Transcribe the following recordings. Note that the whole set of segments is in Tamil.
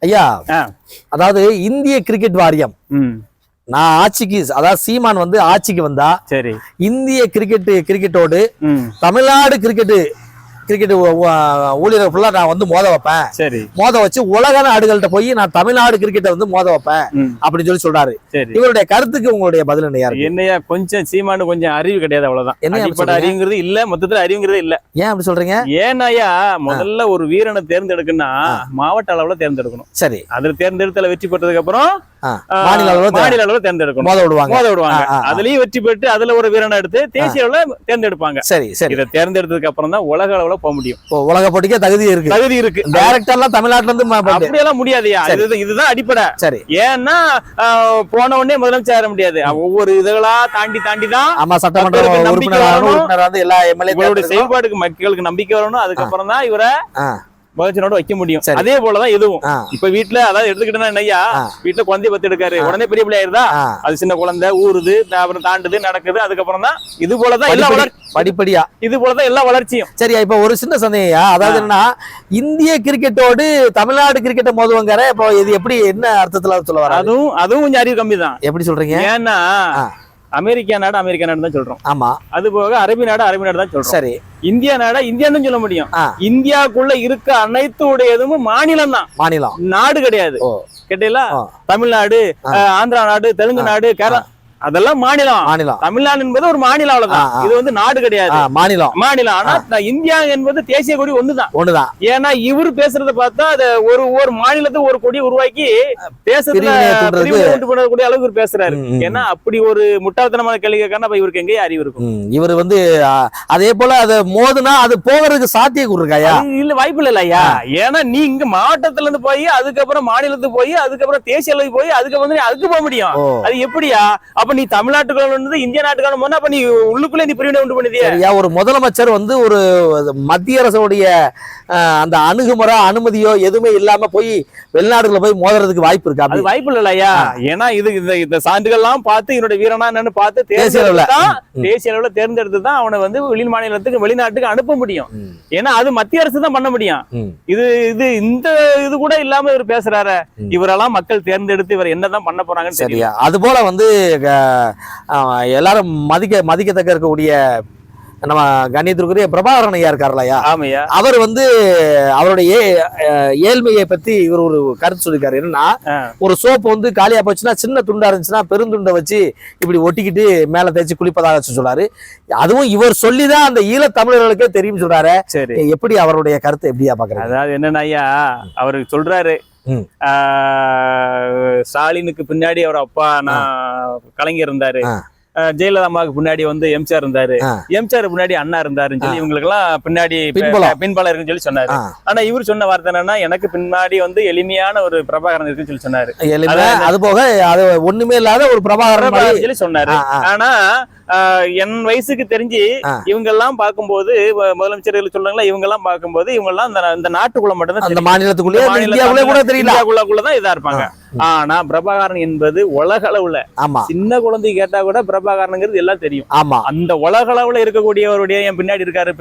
ஐயா, அதாவது இந்திய கிரிக்கெட் வாரியம் நான் ஆட்சிக்கு, அதாவது சீமான் வந்து ஆட்சிக்கு வந்தா சரி இந்திய கிரிக்கெட்டோடு தமிழ்நாடு கிரிக்கெட் ஊழியர்கள் ஃபுல்லா நான் வந்து மோத வைப்பேன். சரி, மோத வச்சு உலக நாடுகள்கிட்ட போய் நான் தமிழ்நாடு கிரிக்கெட்டை வந்து மோத வைப்பேன் அப்படின்னு சொல்லி சொல்றாரு. இவருடைய கருத்துக்கு உங்களுடைய பதில் என்னையா? என்னையா கொஞ்சம் சீமானு கொஞ்சம் அறிவு கிடையாது, அவ்வளவுதான். என்ன அறிவுங்கிறது இல்ல, மொத்தத்துல அறிவுங்கிறது இல்ல. ஏன் அப்படி சொல்றீங்க? ஏன்னாயா முதல்ல ஒரு வீரனை தேர்ந்தெடுக்கணும்னா மாவட்ட அளவுல தேர்ந்தெடுக்கணும். சரி, அதுல தேர்ந்தெடுத்தல வெற்றி பெற்றதுக்கு அப்புறம் மாநில அளவுல தேர்ந்தெடுக்கணும், மோத விடுவாங்க. அதுலயும் வெற்றி பெற்று அதுல ஒரு வீரனை எடுத்து தேசிய அளவுல தேர்ந்தெடுப்பாங்க. சரி சரி, இதை தேர்ந்தெடுத்ததுக்கு அப்புறம் தான் உலக அளவுல போக முடியும். உலக போட்டிக்கே தகுதி இருக்கு. டைரக்டர்லாம் தமிழ்நாட்டுல இருந்து அப்படியெல்லாம் முடியாதுயா. இதுதான் அடிப்படை. சரி, ஏன்னா போன உடனே முதலமைச்சர் ஆக முடியாது. ஒவ்வொரு இதுகளா தாண்டி தான் ஆமா சட்டமன்ற உறுப்பினர் வந்து எல்லா எம்எல்ஏ செயல்பாடுக்கு மக்களுக்கு நம்பிக்கை வரணும். அதுக்கப்புறம் தான் இவரை பகச்சனோட வைக்க முடியும். அதே போலதான் இதுவும். இப்ப வீட்டுல அதாவது எடுத்துக்கிட்டா என்னையா, வீட்டுல குழந்தைய பத்து எடுக்காரு, உடனே பெரிய பிள்ளை ஆயிருதா, அது சின்ன குழந்தை ஊறுது, அப்புறம் தாண்டுது, நடக்குது. அதுக்கப்புறம் தான் இது போலதான் எல்லா படிப்படியா இது போலதான் எல்லா வளர்ச்சியும். சரியா, இப்ப ஒரு சின்ன சந்தேகம், அதாவது என்னன்னா இந்திய கிரிக்கெட்டோடு தமிழ்நாடு கிரிக்கெட்டை மோதுவங்கிற, இப்போ இது எப்படி என்ன அர்த்தத்துல சொல்ல வர? அதுவும் கொஞ்சம் அறிவு கம்மி தான். எப்படி சொல்றீங்க? ஏன்னா அமெரிக்கா நாடு தான் சொல்றோம். ஆமா, அது போக அரபி நாடு தான் சொல்றோம். சரி, இந்தியா நாடா இந்தியான்னு சொல்ல முடியும். இந்தியாவுக்குள்ள இருக்க அனைத்துடையதும் மாநிலம் தான், மாநிலம், நாடு கிடையாது. கேட்டீங்களா? தமிழ்நாடு, ஆந்திரா நாடு, தெலுங்கு நாடு, கேரளா அதெல்லாம் மாநிலம். தமிழ்நாடு என்பது ஒரு மாநிலம், அவ்வளவுதான். இது வந்து நாடு கிடையாது, மாநிலம். ஆனா இந்தியா என்பது தேசிய கொடி ஒண்ணுதான். ஏன்னா இவரு பேசுறத பார்த்தா அது ஒரு மாநிலத்தை ஒரு கொடி உருவாக்கி தேசத்துல பண்ணக்கூடிய அளவுக்கு இவர் பேசுறாரு. ஏன்னா அப்படி ஒரு முட்டாள்தனமான கேள்வி கேட்கறா இவருக்கு எங்கே அறிவு இருக்கும்? இவர் வந்து அதே போல அதை மோதுனா அது போகிறதுக்கு சாத்தியம் இருக்காயா? இல்ல, வாய்ப்பு இல்ல ஐயா. ஏன்னா நீ இங்க மாவட்டத்துல இருந்து போய் அதுக்கப்புறம் மாநிலத்துக்கு போய் அதுக்கப்புறம் தேசிய அளவுக்கு போய் அதுக்கு போக முடியும். அது எப்படியா? அப்ப நீ தமிழ்நாட்டுக்கான இந்திய நாட்டுக்கான போனா அப்ப நீ உள்ளுக்குள்ளே நீ பிரிவினை உண்டு பண்ணிதியா? ஒரு முதலமைச்சர் வந்து ஒரு மத்திய அரசுடைய அந்த அணுகுமுறை அனுமதியோ எதுவுமே இல்லாம போய் வெளிநாடுல போய் மோதுறதுக்கு வாய்ப்பு இருக்கா? அது வாய்ப்பு இல்லையா? ஏன்னா இந்த சான்றுகள் எல்லாம் பார்த்து என்னோட வீரனா என்னன்னு பார்த்து தேசிய அளவுல தேர்ந்தெடுத்து தான் அவனை வந்து வெளி மாநிலத்துக்கு வெளிநாட்டுக்கு அனுப்ப முடியும். ஏன்னா அது மத்திய அரசு தான் பண்ண முடியும். இந்த இது கூட இல்லாம இவர் பேசுறாரு. இவரெல்லாம் மக்கள் தேர்ந்தெடுத்து இவர் என்னதான் பண்ண போறாங்கன்னு சரியா? அது போல வந்து எல்லாரும் மதிக்கத்தக்க இருக்கக்கூடிய நம்ம கண்ணியத்திற்குரிய பிரபாகரன் ஐயா இருக்காருலையா, அவர் வந்து அவருடைய ஏழ்மையை பத்தி இவர் ஒரு கருத்து சொல்லிருக்காரு. என்னன்னா, ஒரு சோப்பு வந்து காலியா போச்சுன்னா சின்ன துண்டா இருந்துச்சுன்னா பெருந்துண்டை வச்சு இப்படி ஒட்டிக்கிட்டு மேல தேய்ச்சி குளிப்பதாக சொல்றாரு. அதுவும் இவர் சொல்லிதான் அந்த ஈழத் தமிழர்களுக்கே தெரியும் சொல்றாரு. எப்படி அவருடைய கருத்தை எப்படியா பாக்குறாரு? அதாவது என்னன்னா ஐயா, அவரு சொல்றாரு ஸ்டாலினுக்கு பின்னாடி அவர் அப்பா கலைஞர் இருந்தாரு, ஜெயலலிதா அம்மாவுக்கு பின்னாடி வந்து எம்ஜிஆர் இருந்தாரு, எம்ஜிஆர் பின்னாடி அண்ணா இருந்தாருன்னு சொல்லி இவங்களுக்கு எல்லாம் பின்னாடி பின்பாலம் இருக்குன்னு சொல்லி சொன்னாரு. ஆனா இவர் சொன்ன வார்த்தை என்னன்னா, எனக்கு பின்னாடி வந்து எளிமையான ஒரு பிரபாகரன் இருக்குன்னு சொல்லி சொன்னாரு. அது போக அது ஒண்ணுமே இல்லாத ஒரு பிரபாகரன் சொல்லி சொன்னாரு. ஆனா என் வயசுக்கு தெரிஞ்சு இவங்க எல்லாம் பார்க்கும்போது முதலமைச்சர்கள் சொல்றாங்களா, இவங்க எல்லாம் பார்க்கும்போது இவங்க எல்லாம் இந்த நாட்டுக்குள்ள மட்டும்தான், மாநிலத்துக்குள்ளதான் இதா இருப்பாங்க. ஆனா பிரபாகரன் என்பது உலக அளவுல சின்ன குழந்தை கேட்டா கூட பிரபாகரனுங்கிறது எல்லாம் தெரியும். ஆமா, அந்த உலக அளவுல இருக்கக்கூடியவருடைய என் பின்னாடி இருக்காரு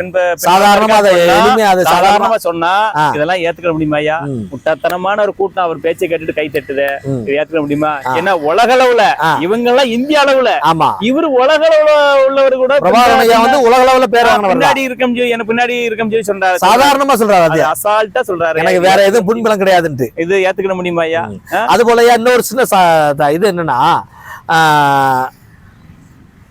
சாதாரணமா சொன்னா இதெல்லாம் ஏத்துக்க முடியுமாயா? முட்டாத்தனமான ஒரு கூட்டம் அவர் பேச்சை கேட்டுட்டு கை தட்டுது, ஏத்துக்க முடியுமா? ஏன்னா உலக அளவுல இவங்க எல்லாம் இந்திய அளவுல, இவரு உலக அளவுல உள்ளவர் கூட உலக அளவுல பின்னாடி இருக்கம் எனக்கு பின்னாடி இருக்கம் சொல்லி சொல்றாரு. சாதாரணமா சொல்றாரு, அசால்ட்டா சொல்றாரு. எனக்கு வேற எதுவும் புண்பலம் கிடையாதுன்ட்டு. இது ஏத்துக்க முடியுமாயா? அது போல இன்னொரு சின்ன இது என்னன்னா,